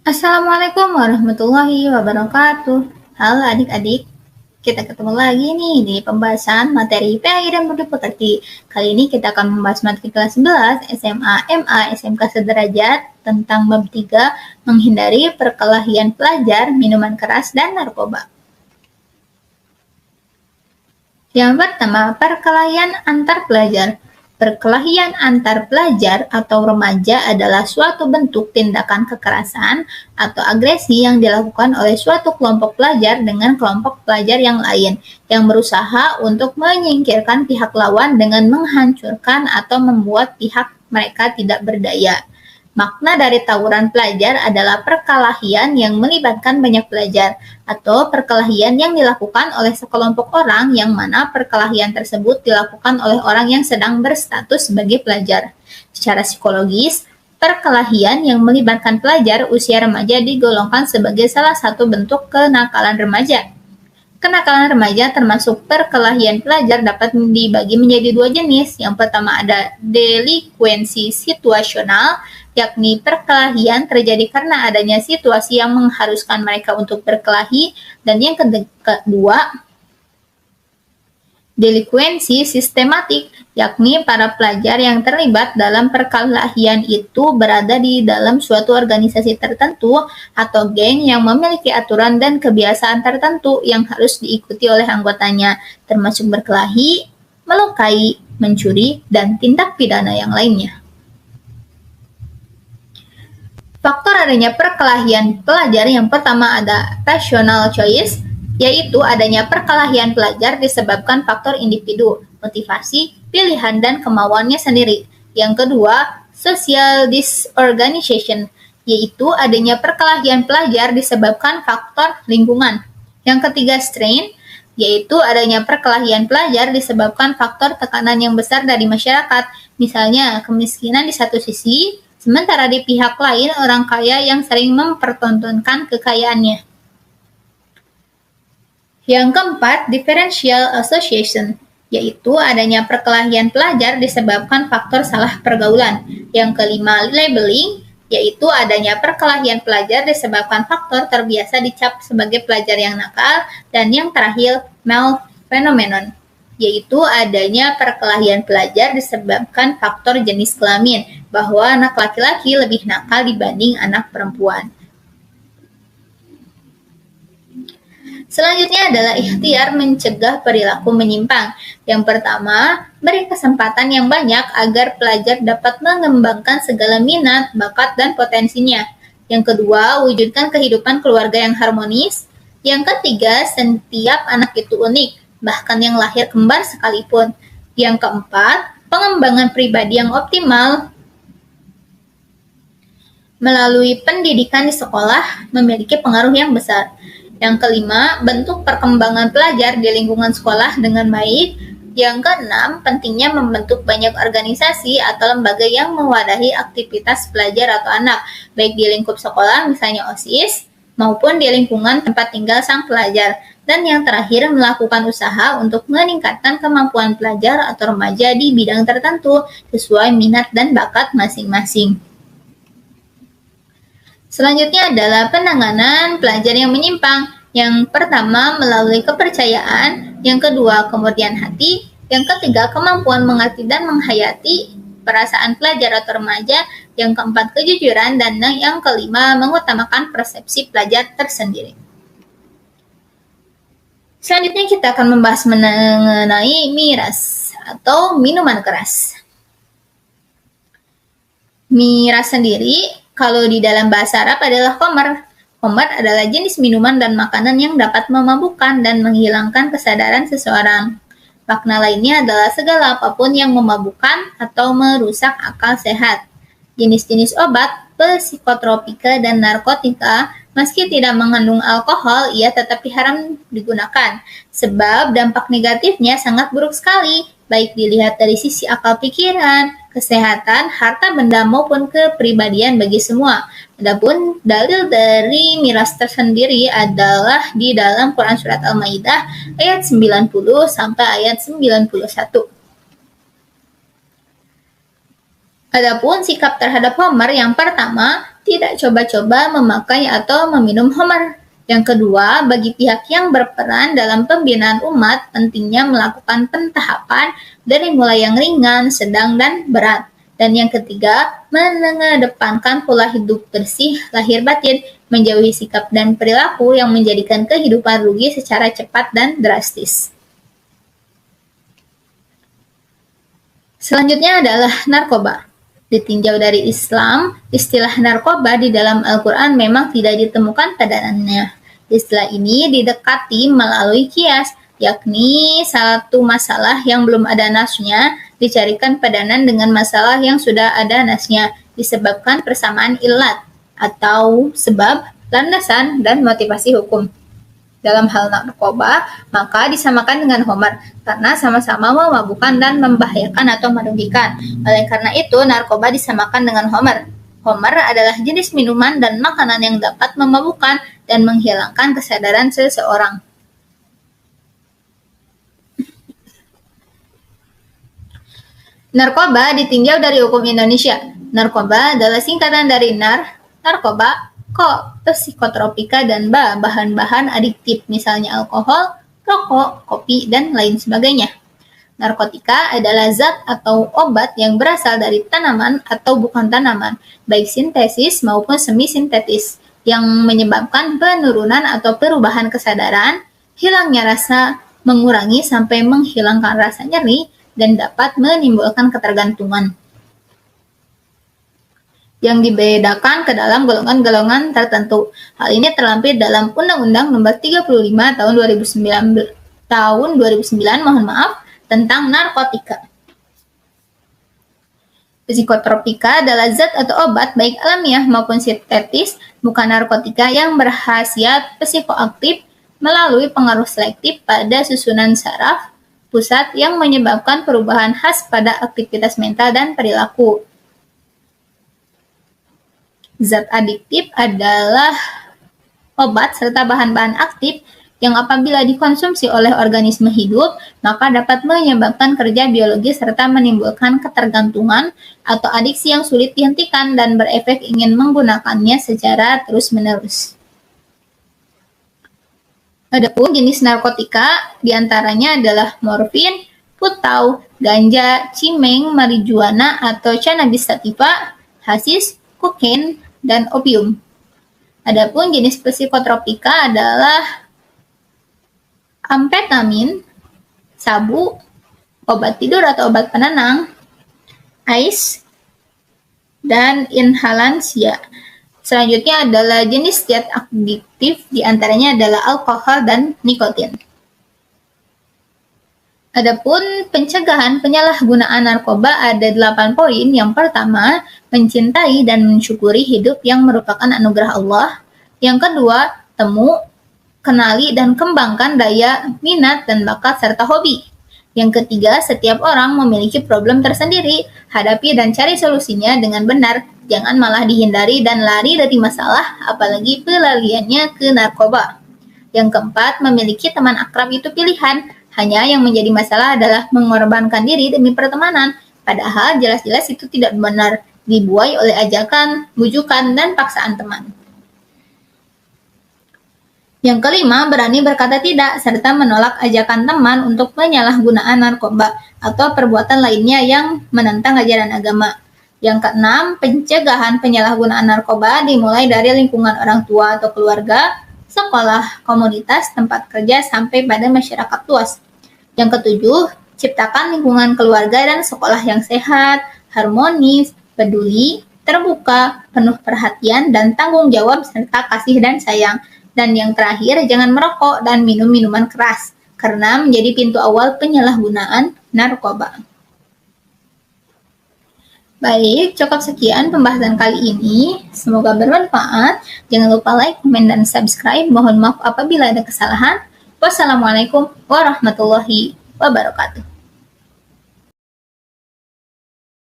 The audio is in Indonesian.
Assalamualaikum warahmatullahi wabarakatuh. Halo adik-adik, kita ketemu lagi nih di pembahasan materi PAI dan Budi Pekerti. Kali ini kita akan membahas materi kelas 11 SMA, MA, SMK sederajat tentang bab 3 menghindari perkelahian pelajar, minuman keras, dan narkoba. Yang pertama, perkelahian antar pelajar. Perkelahian antar pelajar atau remaja adalah suatu bentuk tindakan kekerasan atau agresi yang dilakukan oleh suatu kelompok pelajar dengan kelompok pelajar yang lain, yang berusaha untuk menyingkirkan pihak lawan dengan menghancurkan atau membuat pihak mereka tidak berdaya. Makna dari tawuran pelajar adalah perkelahian yang melibatkan banyak pelajar, atau perkelahian yang dilakukan oleh sekelompok orang yang mana perkelahian tersebut dilakukan oleh orang yang sedang berstatus sebagai pelajar. Secara psikologis, perkelahian yang melibatkan pelajar usia remaja digolongkan sebagai salah satu bentuk kenakalan remaja. Kenakalan remaja termasuk perkelahian pelajar dapat dibagi menjadi dua jenis. Yang pertama ada delikuensi situasional, yakni perkelahian terjadi karena adanya situasi yang mengharuskan mereka untuk berkelahi, dan yang kedua delikuensi sistematik, yakni para pelajar yang terlibat dalam perkelahian itu berada di dalam suatu organisasi tertentu atau geng yang memiliki aturan dan kebiasaan tertentu yang harus diikuti oleh anggotanya, termasuk berkelahi, melukai, mencuri, dan tindak pidana yang lainnya. Faktor adanya perkelahian pelajar yang pertama ada rational choice, yaitu adanya perkelahian pelajar disebabkan faktor individu, motivasi, pilihan, dan kemauannya sendiri. Yang kedua, social disorganization, yaitu adanya perkelahian pelajar disebabkan faktor lingkungan. Yang ketiga, strain, yaitu adanya perkelahian pelajar disebabkan faktor tekanan yang besar dari masyarakat, misalnya kemiskinan di satu sisi, sementara di pihak lain orang kaya yang sering mempertontonkan kekayaannya. Yang keempat, differential association, yaitu adanya perkelahian pelajar disebabkan faktor salah pergaulan. Yang kelima, labeling, yaitu adanya perkelahian pelajar disebabkan faktor terbiasa dicap sebagai pelajar yang nakal. Dan yang terakhir, malphenomenon, yaitu adanya perkelahian pelajar disebabkan faktor jenis kelamin, bahwa anak laki-laki lebih nakal dibanding anak perempuan. Selanjutnya adalah ikhtiar mencegah perilaku menyimpang. Yang pertama, beri kesempatan yang banyak agar pelajar dapat mengembangkan segala minat, bakat, dan potensinya. Yang kedua, wujudkan kehidupan keluarga yang harmonis. Yang ketiga, setiap anak itu unik, bahkan yang lahir kembar sekalipun. Yang keempat, pengembangan pribadi yang optimal melalui pendidikan di sekolah memiliki pengaruh yang besar. Yang kelima, bentuk perkembangan pelajar di lingkungan sekolah dengan baik. Yang keenam, pentingnya membentuk banyak organisasi atau lembaga yang mewadahi aktivitas pelajar atau anak, baik di lingkup sekolah, misalnya OSIS, maupun di lingkungan tempat tinggal sang pelajar. Dan yang terakhir, melakukan usaha untuk meningkatkan kemampuan pelajar atau remaja di bidang tertentu sesuai minat dan bakat masing-masing. Selanjutnya adalah penanganan pelajar yang menyimpang. Yang pertama, melalui kepercayaan. Yang kedua, kemurnian hati. Yang ketiga, kemampuan mengerti dan menghayati perasaan pelajar atau remaja. Yang keempat, kejujuran. Dan yang kelima, mengutamakan persepsi pelajar tersendiri. Selanjutnya kita akan membahas mengenai miras atau minuman keras. Miras sendiri kalau di dalam bahasa Arab adalah khamar. Khamar adalah jenis minuman dan makanan yang dapat memabukkan dan menghilangkan kesadaran seseorang. Makna lainnya adalah segala apapun yang memabukkan atau merusak akal sehat. Jenis-jenis obat, psikotropika, dan narkotika, meski tidak mengandung alkohol, ia tetapi haram digunakan, sebab dampak negatifnya sangat buruk sekali, baik dilihat dari sisi akal pikiran, kesehatan, harta benda, maupun kepribadian bagi semua. Adapun dalil dari miras tersendiri adalah di dalam Quran Surat Al-Maidah ayat 90 sampai ayat 91. Adapun sikap terhadap Homer, yang pertama, tidak coba-coba memakai atau meminum khamar. Yang kedua, bagi pihak yang berperan dalam pembinaan umat, pentingnya melakukan pentahapan dari mulai yang ringan, sedang, dan berat. Dan yang ketiga, mengedepankan pola hidup bersih lahir batin, menjauhi sikap dan perilaku yang menjadikan kehidupan rugi secara cepat dan drastis. Selanjutnya adalah narkoba. Ditinjau dari Islam, istilah narkoba di dalam Al-Quran memang tidak ditemukan padanannya. Istilah ini didekati melalui kias, yakni satu masalah yang belum ada nasnya dicarikan padanan dengan masalah yang sudah ada nasnya, disebabkan persamaan ilat atau sebab, landasan, dan motivasi hukum. Dalam hal narkoba, maka disamakan dengan khamar karena sama-sama memabukkan dan membahayakan atau merugikan. Oleh karena itu, narkoba disamakan dengan khamar. Khamar adalah jenis minuman dan makanan yang dapat memabukkan dan menghilangkan kesadaran seseorang. Narkoba ditinjau dari hukum Indonesia. Narkoba adalah singkatan dari narkoba, ko, psikotropika, dan bahan-bahan adiktif, misalnya alkohol, rokok, kopi, dan lain sebagainya. Narkotika adalah zat atau obat yang berasal dari tanaman atau bukan tanaman, baik sintesis maupun semi-sintetis, yang menyebabkan penurunan atau perubahan kesadaran, hilangnya rasa, mengurangi sampai menghilangkan rasa nyeri, dan dapat menimbulkan ketergantungan. Yang dibedakan ke dalam golongan-golongan tertentu. Hal ini terlampir dalam Undang-Undang Nomor 35 Tahun 2009, tentang narkotika. Psikotropika adalah zat atau obat baik alamiah maupun sintetis, bukan narkotika, yang berkhasiat psikoaktif melalui pengaruh selektif pada susunan saraf pusat yang menyebabkan perubahan khas pada aktivitas mental dan perilaku. Zat adiktif adalah obat serta bahan-bahan aktif yang apabila dikonsumsi oleh organisme hidup, maka dapat menyebabkan kerja biologis serta menimbulkan ketergantungan atau adiksi yang sulit dihentikan dan berefek ingin menggunakannya secara terus-menerus. Adapun jenis narkotika diantaranya adalah morfin, putau, ganja, cimeng, marijuana atau cannabis sativa, hasis, kokain, dan opium. Adapun jenis psikotropika adalah amfetamin, sabu, obat tidur atau obat penenang, ais, dan inhalansia. Selanjutnya adalah jenis zat adiktif, diantaranya adalah alkohol dan nikotin. Adapun pencegahan penyalahgunaan narkoba ada 8 poin. Yang pertama, mencintai dan mensyukuri hidup yang merupakan anugerah Allah. Yang kedua, temu, kenali dan kembangkan daya, minat, dan bakat serta hobi. Yang ketiga, setiap orang memiliki problem tersendiri, hadapi dan cari solusinya dengan benar, jangan malah dihindari dan lari dari masalah, apalagi pelariannya ke narkoba. Yang keempat, memiliki teman akrab itu pilihan, hanya yang menjadi masalah adalah mengorbankan diri demi pertemanan, padahal jelas-jelas itu tidak benar, dibuai oleh ajakan, bujukan, dan paksaan teman. Yang kelima, berani berkata tidak, serta menolak ajakan teman untuk penyalahgunaan narkoba atau perbuatan lainnya yang menentang ajaran agama. Yang keenam, pencegahan penyalahgunaan narkoba dimulai dari lingkungan orang tua atau keluarga, sekolah, komunitas, tempat kerja, sampai pada masyarakat luas. Yang ketujuh, ciptakan lingkungan keluarga dan sekolah yang sehat, harmonis, peduli, terbuka, penuh perhatian, dan tanggung jawab, serta kasih dan sayang. Dan yang terakhir, jangan merokok dan minum minuman keras, karena menjadi pintu awal penyalahgunaan narkoba. Baik, cukup sekian pembahasan kali ini. Semoga bermanfaat. Jangan lupa like, komen, dan subscribe. Mohon maaf apabila ada kesalahan. Wassalamualaikum warahmatullahi wabarakatuh.